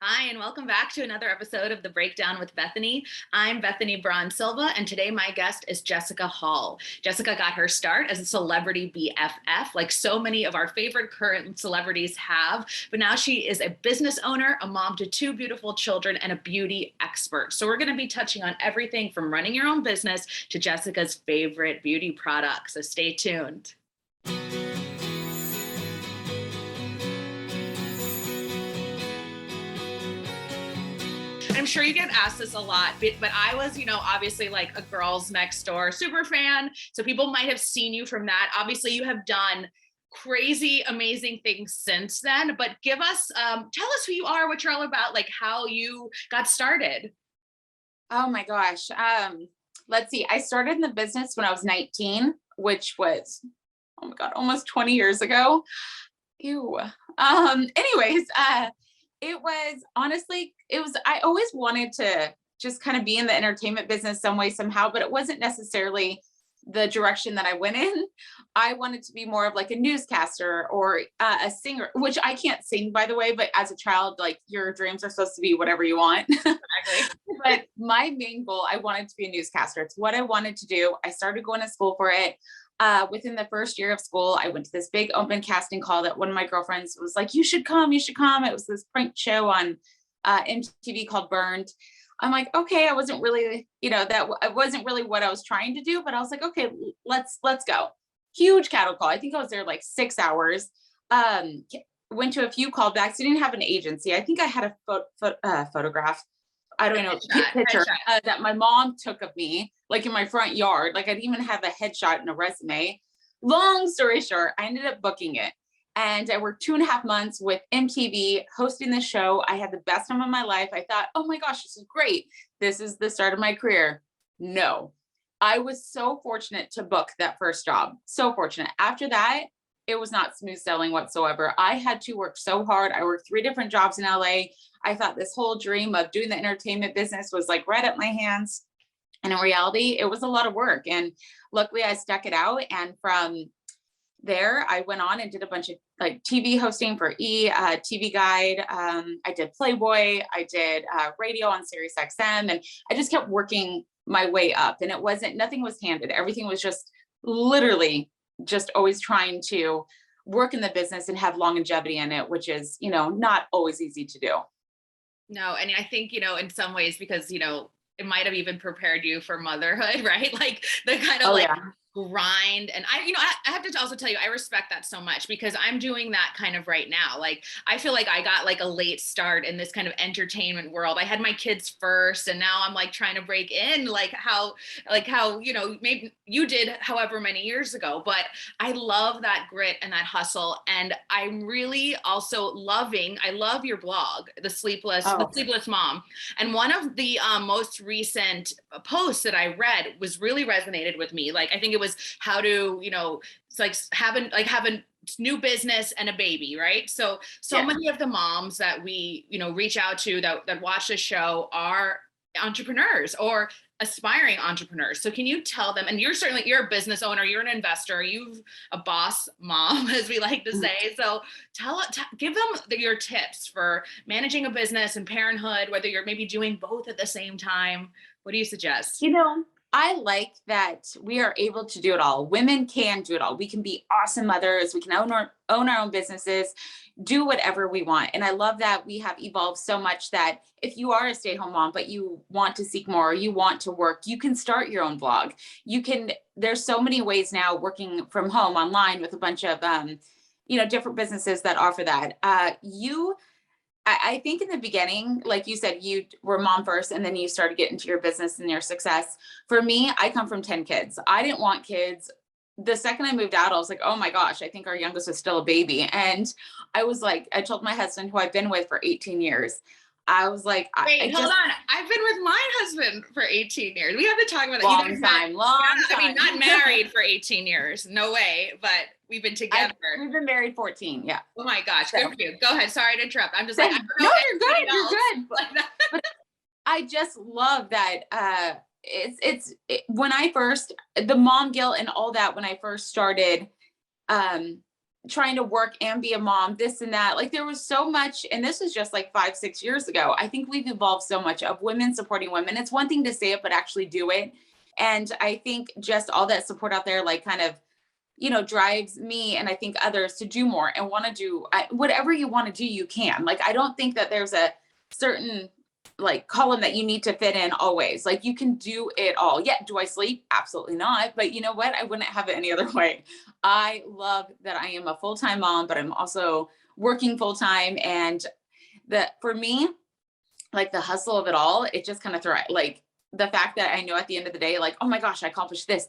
Hi, and welcome back to another episode of the Breakdown with Bethany. I'm Bethany Braun-Silva, and today my guest is Jessica Hall. Jessica got her start as a celebrity BFF, like so many of our favorite current celebrities have, but now she is a business owner, a mom to two beautiful children, and a beauty expert. So we're going to be touching on everything from running your own business to Jessica's favorite beauty products. So stay tuned. I'm sure you get asked this a lot, but I was, obviously like a girls next door super fan. So people might have seen you from that. Obviously you have done crazy, amazing things since then, but tell us who you are, what you're all about, like how you got started. Oh my gosh. Let's see. I started in the business when I was 19, which was, oh my God, almost 20 years ago. Ew. Anyways, it was honestly, I always wanted to just kind of be in the entertainment business some way, somehow, but it wasn't necessarily the direction that I went in. I wanted to be more of like a newscaster or a singer, which I can't sing, by the way, but as a child, like your dreams are supposed to be whatever you want. Exactly. But my main goal, I wanted to be a newscaster. It's what I wanted to do. I started going to school for it. Within the first year of school, I went to this big open casting call that one of my girlfriends was like, you should come, you should come. It was this prank show on MTV called Burned. I'm like, okay, I wasn't really, that it wasn't really what I was trying to do, but I was like, okay, let's go. Huge cattle call. I think I was there like 6 hours. Went to a few callbacks. Didn't have an agency. I think I had a photograph. I don't know, picture that my mom took of me, like in my front yard. Like I'd even have a headshot and a resume. Long story short, I ended up booking it. And I worked 2.5 months with MTV hosting the show. I had the best time of my life. I thought, oh my gosh, this is great. This is the start of my career. No, I was so fortunate to book that first job. So fortunate. After that, it was not smooth sailing whatsoever. I had to work so hard. I worked 3 different jobs in LA. I thought this whole dream of doing the entertainment business was like right up my hands. And in reality, it was a lot of work. And luckily I stuck it out. And from there, I went on and did a bunch of like TV hosting for TV Guide. I did Playboy. I did radio on Sirius XM. And I just kept working my way up. And nothing was handed. Everything was just literally just always trying to work in the business and have longevity in it, which is, not always easy to do. No, and I think, in some ways, because, it might have even prepared you for motherhood, right? Like the kind of grind. And I have to also tell you, I respect that so much because I'm doing that kind of right now. Like, I feel like I got like a late start in this kind of entertainment world. I had my kids first, and now I'm like trying to break in like how, maybe you did however many years ago, but I love that grit and that hustle. And I'm really also I love your blog, The Sleepless Mom. And one of the most recent posts that I read was really resonated with me. Like, I think it was how to, it's like having new business and a baby, right? So many of the moms that we, reach out to that watch the show are entrepreneurs or aspiring entrepreneurs. So can you tell them, and you're a business owner, you're an investor, you're a boss mom, as we like to say. So give them your tips for managing a business and parenthood, whether you're maybe doing both at the same time. What do you suggest? I like that we are able to do it all. Women can do it all. We can be awesome mothers. We can own our own businesses, do whatever we want. And I love that we have evolved so much that if you are a stay-at-home mom, but you want to seek more, you want to work, you can start your own blog. There's so many ways now working from home online with a bunch of, different businesses that offer that. I think in the beginning, like you said, you were mom first and then you started getting to your business and your success. For me, I come from 10 kids. I didn't want kids. The second I moved out, I was like, oh my gosh, I think our youngest was still a baby. And I was like, I told my husband, who I've been with for 18 years, I was like, wait, hold on. I've been with my husband for 18 years. We have to talk about that. Long time. I mean, not married for 18 years. No way. But we've been together. We've been married 14. Yeah. Oh my gosh. Good for you. Go ahead. Sorry to interrupt. I'm just like, no, you're good. You're good. But I just love that. When I first, the mom guilt and all that, when I first started, trying to work and be a mom, this and that. Like there was so much, and this was just like 5, 6 years ago. I think we've evolved so much of women supporting women. It's one thing to say it, but actually do it. And I think just all that support out there, like kind of, drives me and I think others to do more and want to do whatever you want to do, you can. Like, I don't think that there's a certain like column that you need to fit in always. Like you can do it all. Yeah. Do I sleep? Absolutely not. But you know what? I wouldn't have it any other way. I love that I am a full-time mom, but I'm also working full-time. And that for me, like the hustle of it all, it just kind of like the fact that I know at the end of the day, like, oh my gosh, I accomplished this,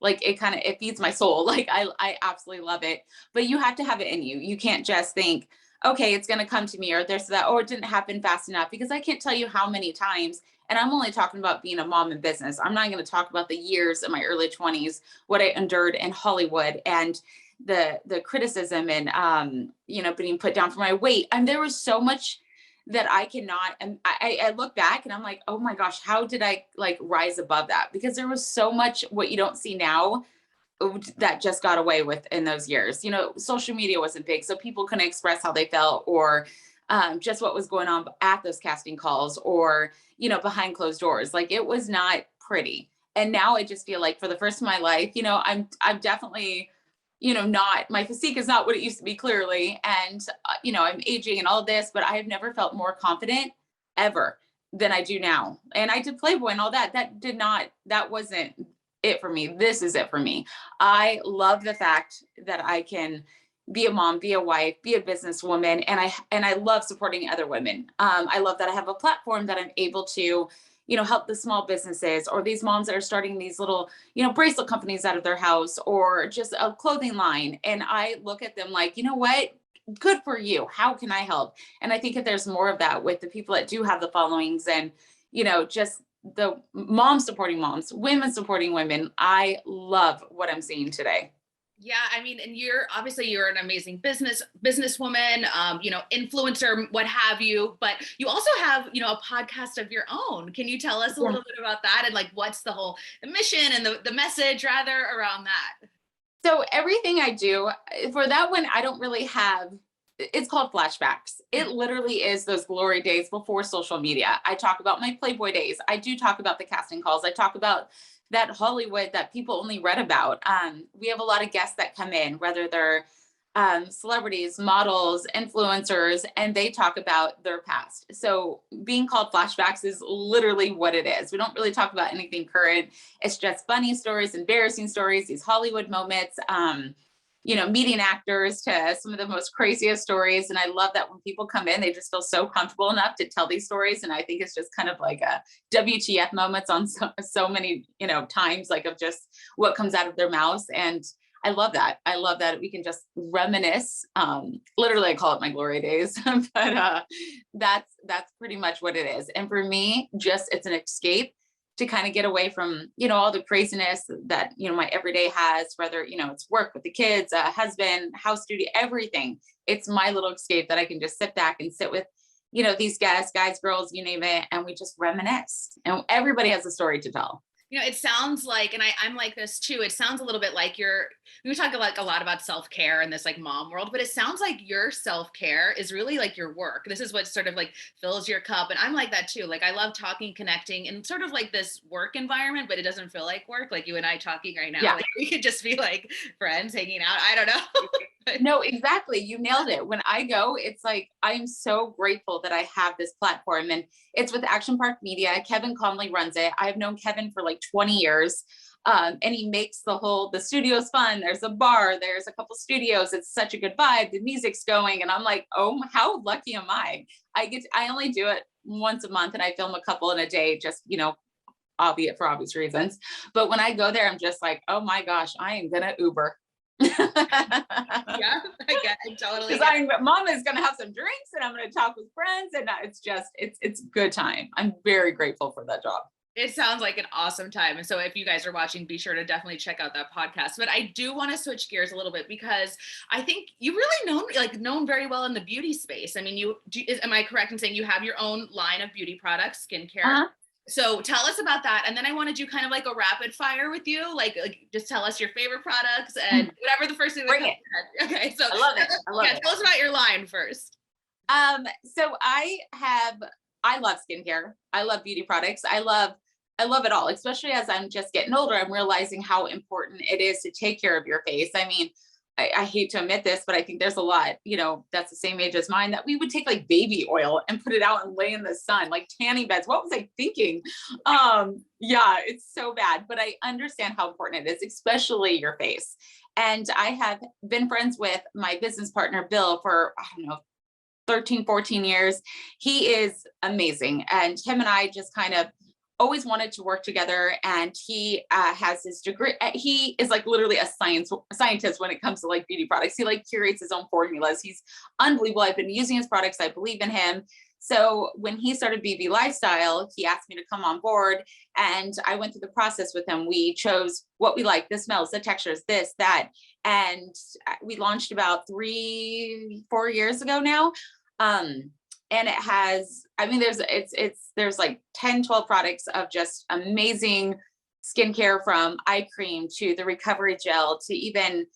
like it feeds my soul. Like I absolutely love it, but you have to have it in you. You can't just think, okay, it's going to come to me or there's that, or it didn't happen fast enough, because I can't tell you how many times, and I'm only talking about being a mom in business. I'm not going to talk about the years in my early 20s, what I endured in Hollywood and the criticism and, being put down for my weight. And there was so much that I cannot, and I look back and I'm like, oh my gosh, how did I like rise above that? Because there was so much what you don't see now that just got away with in those years. Social media wasn't big, so people couldn't express how they felt or just what was going on at those casting calls or, behind closed doors. Like it was not pretty. And now I just feel like for the first of my life, I'm definitely, not, my physique is not what it used to be clearly. And, I'm aging and all of this, but I have never felt more confident ever than I do now. And I did Playboy and all that. That wasn't it for me. This is it for me. I love the fact that I can be a mom, be a wife, be a businesswoman, and I love supporting other women. I love that I have a platform that I'm able to, help the small businesses or these moms that are starting these little, bracelet companies out of their house or just a clothing line. And I look at them like, you know what? Good for you. How can I help? And I think if there's more of that with the people that do have the followings and, just the moms supporting moms, women supporting women. I love what I'm seeing today. Yeah, I mean, and you're an amazing businesswoman, influencer, what have you, but you also have, a podcast of your own. Can you tell us a little bit about that and like what's the mission and the message rather around that? So everything I do for that one, I don't really have, it's called flashbacks. It literally is those glory days before social media. I talk about my Playboy days. I do talk about the casting calls. I talk about that Hollywood that people only read about. We have a lot of guests that come in, whether they're celebrities, models, influencers, and they talk about their past. So being called flashbacks is literally what it is. We don't really talk about anything current. It's just funny stories, embarrassing stories, these Hollywood moments, meeting actors to some of the most craziest stories. And I love that when people come in, they just feel so comfortable enough to tell these stories. And I think it's just kind of like a WTF moments on so many, times, like of just what comes out of their mouths. And I love that. I love that we can just reminisce. Literally, I call it my glory days, but that's pretty much what it is. And for me, it's an escape to kind of get away from, all the craziness that, my everyday has, whether, it's work with the kids, husband, house duty, everything. It's my little escape that I can just sit back and sit with, these guests, guys, girls, you name it. And we just reminisce, and everybody has a story to tell. It sounds like, and I'm like this too. It sounds a little bit like we talk like a lot about self-care in this like mom world, but it sounds like your self-care is really like your work. This is what sort of like fills your cup. And I'm like that too. Like I love talking, connecting in sort of like this work environment, but it doesn't feel like work. Like you and I talking right now, Yeah. Like we could just be like friends hanging out. I don't know. No, exactly. You nailed it. When I go, it's like, I am so grateful that I have this platform, and it's with Action Park Media. Kevin Conley runs it. I've known Kevin for like 20 years. And he makes the studio's fun. There's a bar, there's a couple studios. It's such a good vibe. The music's going. And I'm like, oh, how lucky am I? I only do it once a month and I film a couple in a day, just, albeit for obvious reasons. But when I go there, I'm just like, oh my gosh, I am going to Uber. Yeah, I get it totally. Because mom is going to have some drinks and I'm going to talk with friends, and it's good time. I'm very grateful for that job. It sounds like an awesome time. And so if you guys are watching, be sure to definitely check out that podcast. But I do want to switch gears a little bit, because I think you really known very well in the beauty space. I mean, am I correct in saying you have your own line of beauty products, skincare? Uh-huh. So tell us about that. And then I want to do kind of like a rapid fire with you. Like just tell us your favorite products and whatever the first thing that Bring comes it. to your head. Okay. So I love it. I love yeah, it. tell us about your line first. So I love skincare. I love beauty products. I love it all, especially as I'm just getting older. I'm realizing how important it is to take care of your face. I mean, I hate to admit this, but I think there's a lot, that's the same age as mine, that we would take like baby oil and put it out and lay in the sun, like tanning beds. What was I thinking? Yeah, it's so bad, but I understand how important it is, especially your face. And I have been friends with my business partner, Bill, for, I don't know, 13, 14 years. He is amazing. And him and I just kind of always wanted to work together. And he has his degree. He is like literally a scientist when it comes to like beauty products. He like curates his own formulas. He's unbelievable. I've been using his products. I believe in him. So when he started BB Lifestyle, he asked me to come on board, and I went through the process with him. We chose what we like, the smells, the textures, this, that, and we launched about 3-4 years ago now. And it has, I mean, there's like 10, 12 products of just amazing skincare, from eye cream to the recovery gel to even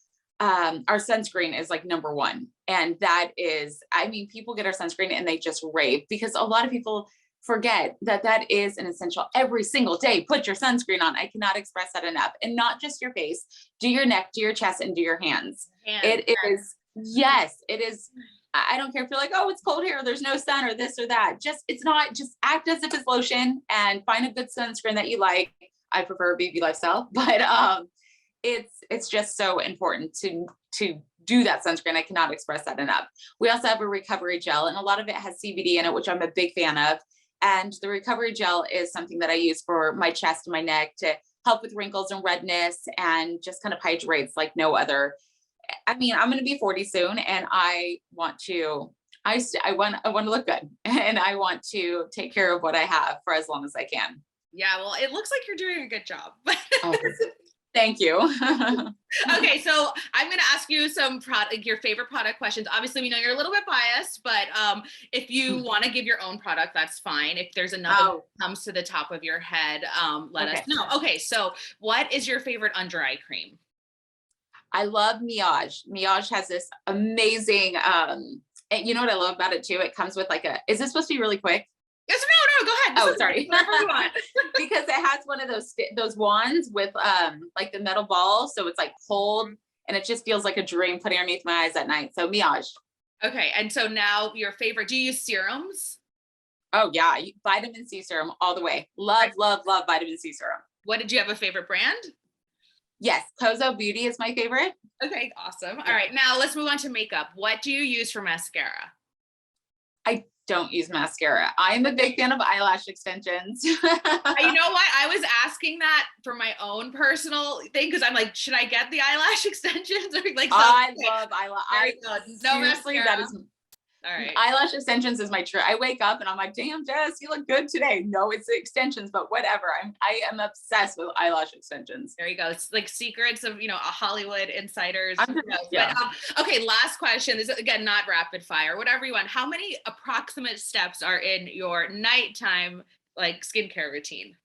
our sunscreen is like number one. And that is, I mean, people get our sunscreen and they just rave, because a lot of people forget that that is an essential every single day. Put your sunscreen on. I cannot express that enough. And not just your face, do your neck, do your chest, and do your hands. It is, yes, it is. I don't care if you're like, oh, it's cold here, there's no sun, or this or that. It's not, just act as if it's lotion and find a good sunscreen that you like. I prefer BB Lifestyle, but it's just so important to do that sunscreen. I cannot express that enough. We also have a recovery gel, and a lot of it has CBD in it, which I'm a big fan of. And the recovery gel is something that I use for my chest and my neck to help with wrinkles and redness, and just kind of hydrates like no other. I mean, I'm going to be 40 soon, and I want to look good, and I want to take care of what I have for as long as I can. Yeah, well, it looks like you're doing a good job. Oh, thank you. Okay, so I'm going to ask you some your favorite product questions. Obviously, we know you're a little bit biased, but if you want to give your own product, that's fine. If there's another that comes to the top of your head, let us know. Okay, so what is your favorite under eye cream? I love Miage. Miage has this amazing, and you know what I love about it too? It comes with like is this supposed to be really quick? Yes, no, go ahead. Oh, sorry. Whatever you want. Because it has one of those wands with like the metal ball. So it's like cold, and it just feels like a dream putting underneath my eyes at night. So Miage. Okay. And so now your favorite, do you use serums? Oh yeah. Vitamin C serum all the way. Love vitamin C serum. What, did you have a favorite brand? Yes. Kozo Beauty is my favorite. Okay. Awesome. All right. Now let's move on to makeup. What do you use for mascara? I don't use mascara. I'm a big fan of eyelash extensions. You know what? I was asking that for my own personal thing, because I'm like, should I get the eyelash extensions? Or like, I love eyelash. No seriously, mascara. that is. All right. Eyelash extensions is my true. I wake up and I'm like, damn, Jess, you look good today. No, it's the extensions, but whatever. I am obsessed with eyelash extensions. There you go. It's like secrets of, a Hollywood insiders. Yeah. But, okay. Last question. This is, again, not rapid fire, whatever you want. How many approximate steps are in your nighttime, like, skincare routine?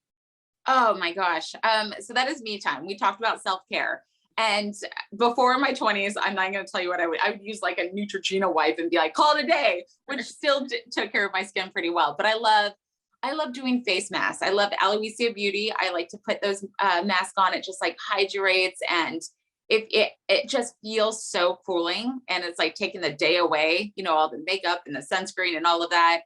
Oh my gosh. So that is me time. We talked about self-care. And before my 20s, I'm not going to tell you what I would use like a Neutrogena wipe and be like, call it a day, which still took care of my skin pretty well. But I love doing face masks. I love Aloesia Beauty. I like to put those masks on. It just like hydrates, and it just feels so cooling. And it's like taking the day away, all the makeup and the sunscreen and all of that.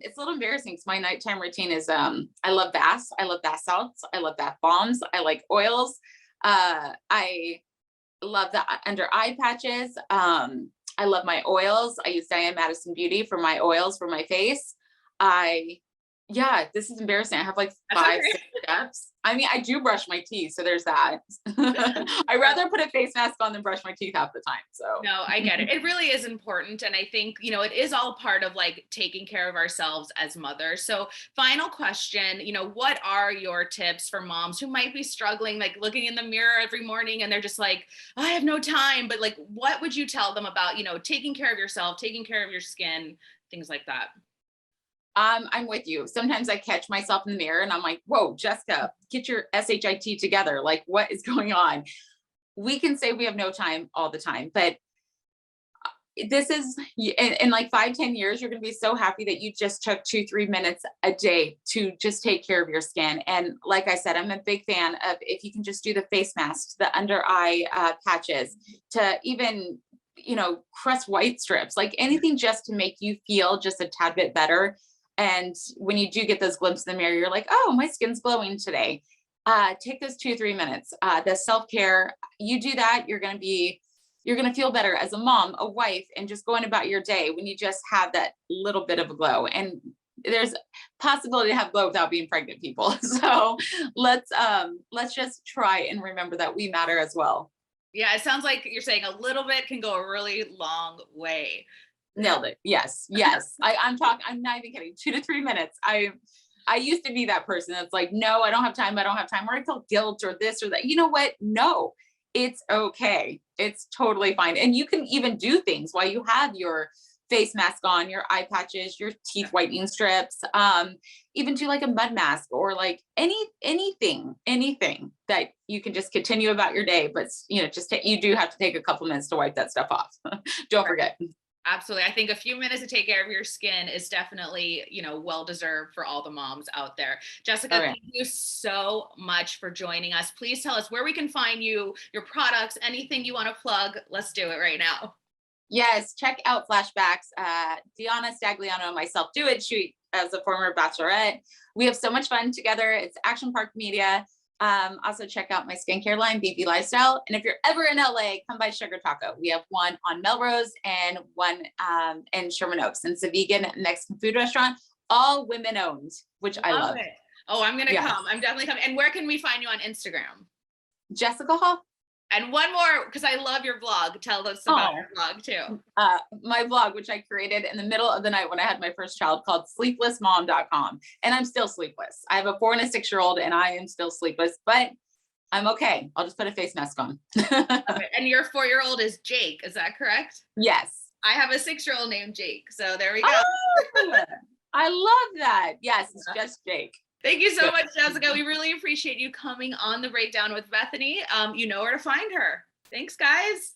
It's a little embarrassing because my nighttime routine is, I love baths. I love bath salts. I love bath bombs. I like oils. I love the under eye patches. I love my oils. I use Diane Madison Beauty for my oils for my face. This is embarrassing. I have like 5-6 steps. I mean, I do brush my teeth, so there's that. I'd rather put a face mask on than brush my teeth half the time. So no, I get it. It really is important. And I think, it is all part of like taking care of ourselves as mothers. So final question, what are your tips for moms who might be struggling, like looking in the mirror every morning and they're just like, oh, I have no time, but like, what would you tell them about, taking care of yourself, taking care of your skin, things like that? I'm with you. Sometimes I catch myself in the mirror and I'm like, whoa, Jessica, get your SHIT together. Like, what is going on? We can say we have no time all the time, but this is in like 5-10 years, you're going to be so happy that you just took 2-3 minutes a day to just take care of your skin. And like I said, I'm a big fan of, if you can just do the face masks, the under eye patches, to even, crust white strips, like anything just to make you feel just a tad bit better. And when you do get those glimpses in the mirror, you're like, oh, my skin's glowing today. Take those 2-3 minutes. The self-care, you do that, you're going to feel better as a mom, a wife, and just going about your day when you just have that little bit of a glow. And there's possibility to have glow without being pregnant, people. So let's just try and remember that we matter as well. Yeah, it sounds like you're saying a little bit can go a really long way. Nailed it. Yes. I'm not even kidding. 2 to 3 minutes. I used to be that person that's like, no, I don't have time. Or I feel guilt or this or that. You know what? No, it's okay. It's totally fine. And you can even do things while you have your face mask on, your eye patches, your teeth whitening strips, even do like a mud mask, or like anything that you can just continue about your day. But you do have to take a couple minutes to wipe that stuff off. Don't forget. Absolutely. I think a few minutes to take care of your skin is definitely, well deserved for all the moms out there. Jessica, thank you so much for joining us. Please tell us where we can find you, your products, anything you want to plug. Let's do it right now. Yes, check out Flashbacks. Deanna Stagliano and myself do it. She, as a former bachelorette, we have so much fun together. It's Action Park Media. Also check out my skincare line, BB Lifestyle. And if you're ever in LA, come by Sugar Taco. We have one on Melrose and one in Sherman Oaks. And it's a vegan Mexican food restaurant, all women owned, which I love. It. Oh, I'm going to come. I'm definitely coming. And where can we find you on Instagram? Jessica Hall. And one more, because I love your blog. Tell us about your blog too. My blog, which I created in the middle of the night when I had my first child, called sleeplessmom.com. And I'm still sleepless. I have a 4 and a 6-year-old and I am still sleepless, but I'm okay. I'll just put a face mask on. And your 4-year-old is Jake. Is that correct? Yes. I have a 6-year-old named Jake. So there we go. Oh, I love that. Yes, it's just Jake. Thank you so much, Jessica. We really appreciate you coming on the Breakdown with Bethany. You know where to find her. Thanks, guys.